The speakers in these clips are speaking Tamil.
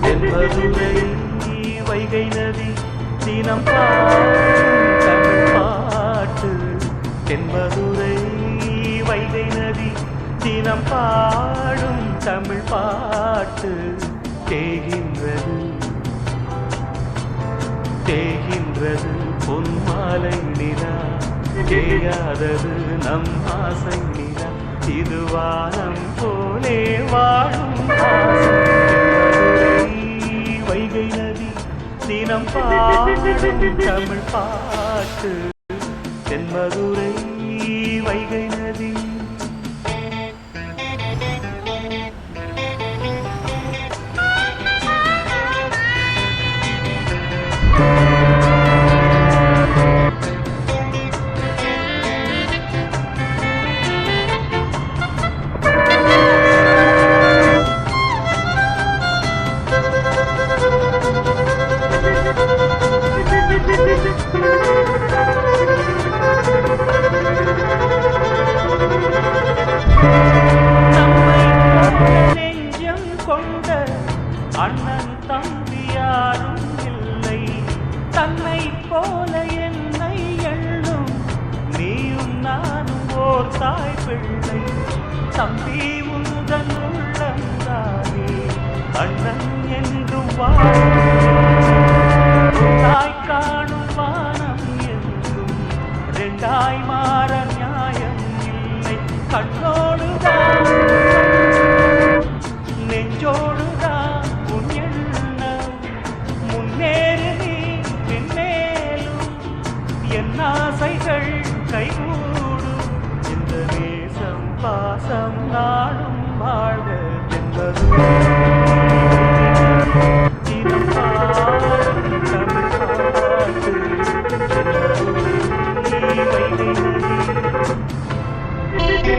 தென்மதுரை வைகை நதி தினம் பாடும் தமிழ் பாட்டு. தென்மதுரை வைகை நதி தினம் பாடும் தமிழ் பாட்டு. தேகின்றது தேகின்றது பொன்மாலை நிலா, தேயாதது நம் ஆசை நிலா. இது வானம் போலே வாழும் வைகை நதி தினம் பாடும் தமிழ் பாட்டு. தென்மதுரை வைகை நதி. நெஞ்சம் கொண்ட அண்ணன் தம்பி யாரும் இல்லை, தன்னை போல என்னை எண்ணும் நீயும் நானும் ஓர் தாய் பிள்ளை. தம்பி உந்தன் உள்ளந்தானே அண்ணன் என்றும் தாய் காணும் வானம் என்றும் ரெண்டாய் மாற நியாயம் இல்லை. கண்ணோடுதான் நெஞ்சோடுதான் உன் எண்ணம், முன்னேறு நீ பின்னேலும் என் ஆசைகள் கைகூடும். இந்த நேசம் பாசம் நாடும் வாழ்க என்பது தினம் பாடும் தமிழ் பாட்டு. வைகை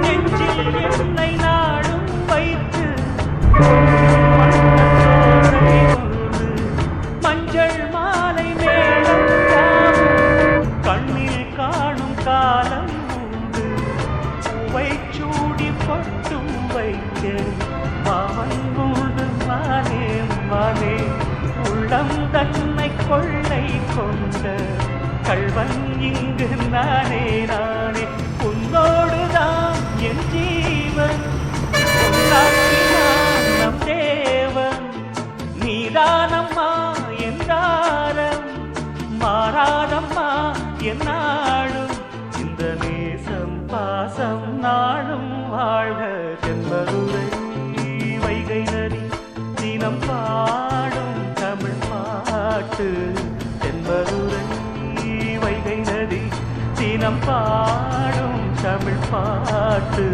நெஞ்சில் என்னை நாடும் வைத்து மஞ்சள் மாலை மேலும் கண்ணில் காணும் காலம் உண்டு. பூவை சூடி பொட்டும் வைக்க மாமன் உண்டு மானே மானே. உள்ளம் தன்னை கொள்ளை கொண்ட கள்வன் இங்கு நானே நானே. உன்னோடுதான் என் ஜீவன், நம் தேவன் நீதானம்மா என்றாரம். மாறாதம்மா என்னாடும் இந்த நேசம் பாசம் நாடும் வாழ்க. தென்மதுரை வைகை நதி தினம் பாடும் தமிழ் பாட்டு. தென்மதுரை வைகை நதி தினம் பாடும் தமிழ் பாட்டு.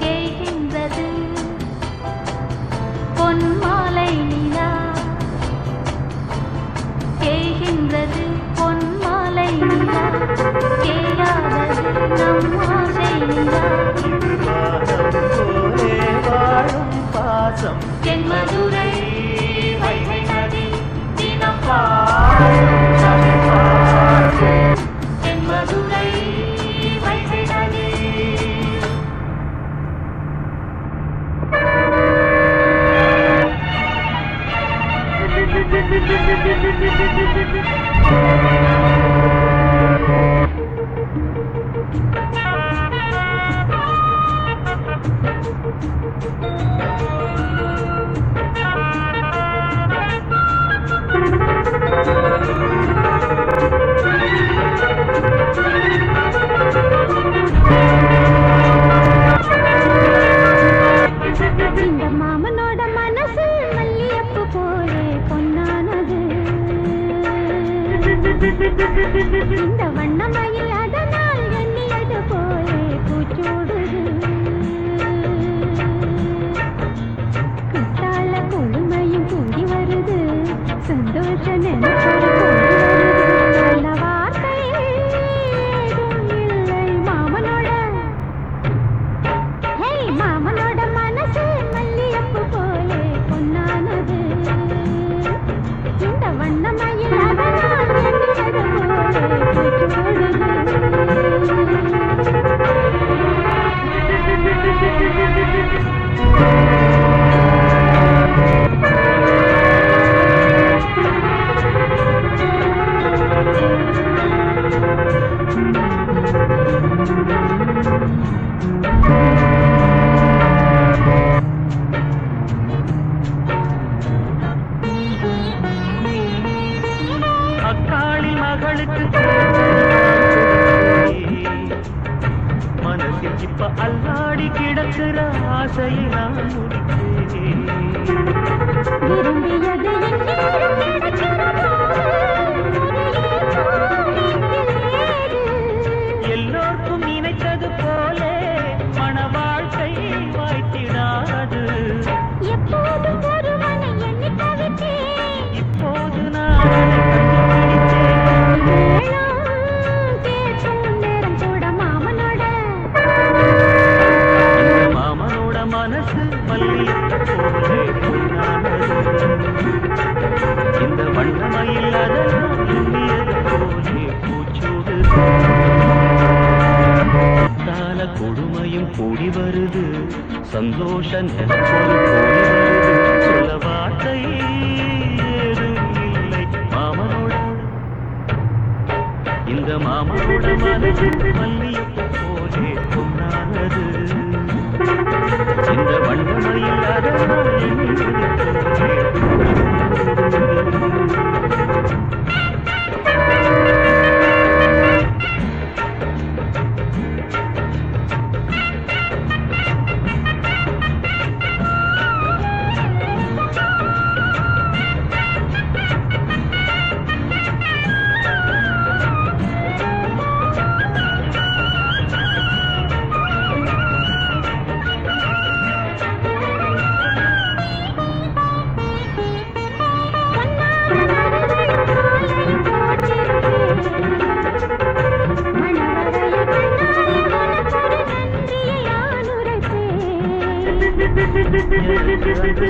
தேகின்றது பொன்மாலை நிலா, தேகின்றது பொன்மாலை நிலா, தேயாதது நம் ஆசை நிலா. இது வானம் போலே வாழும் பாசம். தென்மதுரை வைகை நதி தினம் பாடும் தமிழ் பாட்டு. தென்மதுரை வைகை நதி. இந்த மாமனோட மனசு மல்லிய இந்த வண்ணமயில் அதனால் எண்ணியது போலே பூச்சூடுது குத்தால கொழுமையும் கூடி வருது சந்தோஷ நினைப்பொரு கூடி வருது நல்ல வார்த்தை ஏதும் இல்லை மாமனோட ஹே மாமனோட மனசு மல்லியப்பு போலே பொன்னானது இந்த வண்ணமயில் அதனால் எண்ணியது போலே பூச்சூடுது அக்காளி மகளுக்கு மனசில் இப்ப அல்லாடி கிடக்கிற ஆசையை நான் முடித்தேன் விரும்பியது எந்நேரம் கிடைக்கிறதோ எல்லோருக்கும் நினைத்தது போலே மன வாழ்க்கை வாய்த்திடாது எப்போதும் ஒருவனை எண்ணி தவித்தேன் இப்போது நான் கண்டுபிடித்தேன் மேளம் கேட்கும் நேரம் கூட மாமனோட இந்த மாமனோட மனசு மல்லியப்பு போலே பொன்னானது இந்த வண்ணமயில் அதனால் எண்ணியது போலே பூச்சூடு தால கொடுமையும் கூடி வருது சந்தோஷ நினைப்பொரு கூடி வருது சொல்ல வார்த்தை ஏதும் இல்லை மாமனோட இந்த மாமனோட மனசு மல்லியப்பு போலே பொன்னானது இந்த வண்ணமயில் அதனால் எண்ணியது போலே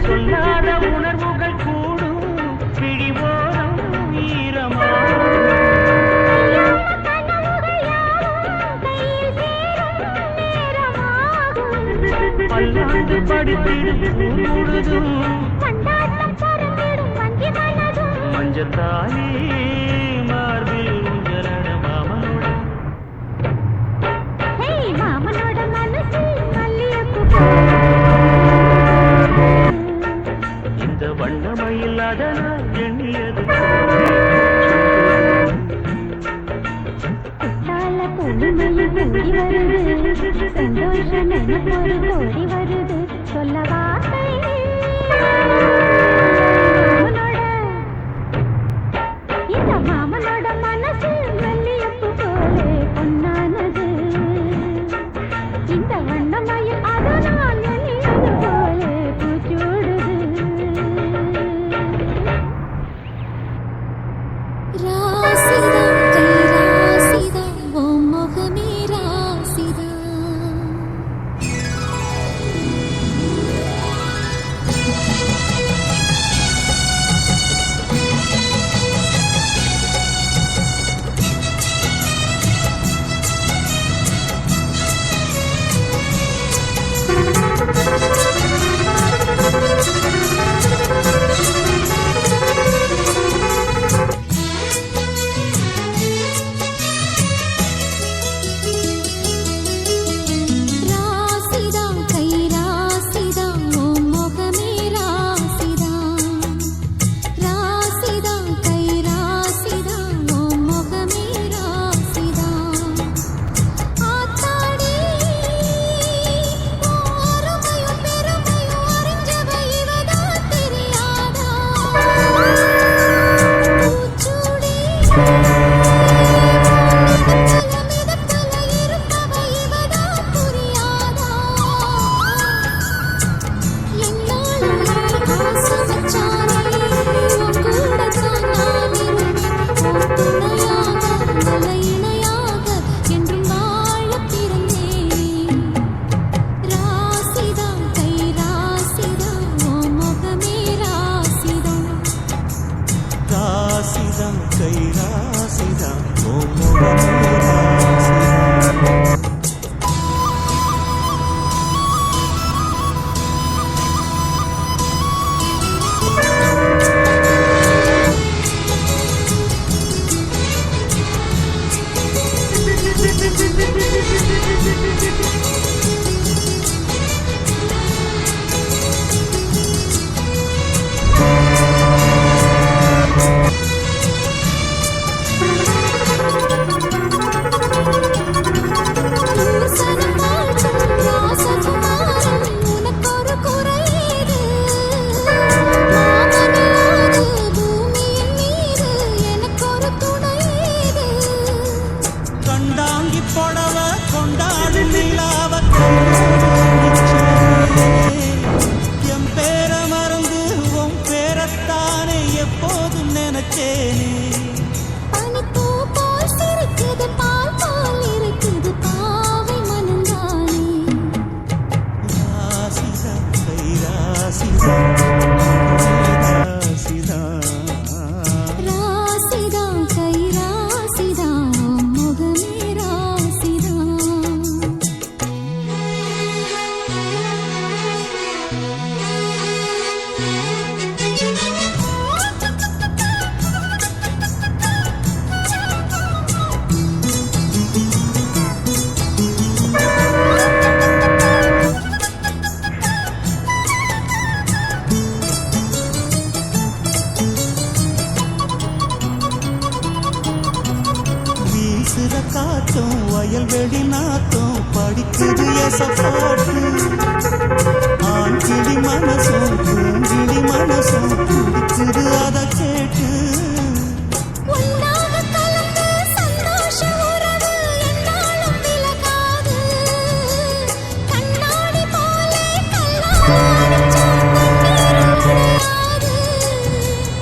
சொல்லாத உணர்வுகள் கூடும் பிடிவோரம் ஈரமாகும் பல்லாண்டு படித்திடும் முழுதும் மஞ்சத்தாயி மார்பில் உஞ்சலட மாமனோட மாமனோட மனசு மல்லியப்பு இந்த வண்ணமயில் அதனால் எண்ணியது குத்தால கொழுமையும் கூடி வருது சந்தோஷ நினைப்பொரு கோடி வருது சொல்ல வார்த்தை மாமனோட கண்டாங்கி புடவ கொண்டாடும் நிலாவ என் பேர மறந்து உன் பேரத்தானே எப்போதும் நினைச்சேனே ராசிதா கைராசிதா வீசுற காத்தும் வயல்வெளி நாத்தும் படிக்குது எசப்பாட்டு ஆண் கிளி மனசும் பூங்கிளி மனசும் குடிக்குது அதை கேட்டு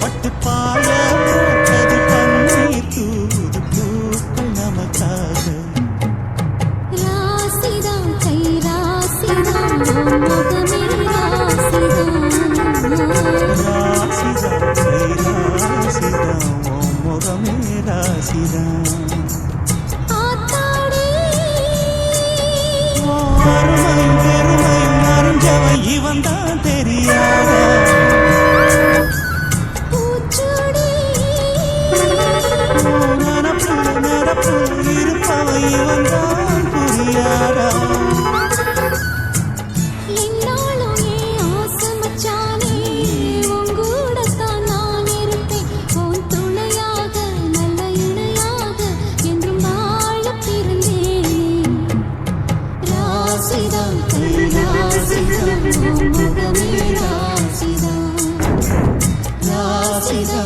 பட்டு பாய போட்டது பன்னீர் தூது பூக்கள் நமக்காக ராசிதா கைராசிதா முகமே ராசிதா கைராசிதா உன் முகமே ராசிதா அருமையும் பெருமையும் அறிஞ்சவன் இவன் தான் தெரியாத நடப்பு இருப்பவன் இவன் தான் புரியாதா ராசிதா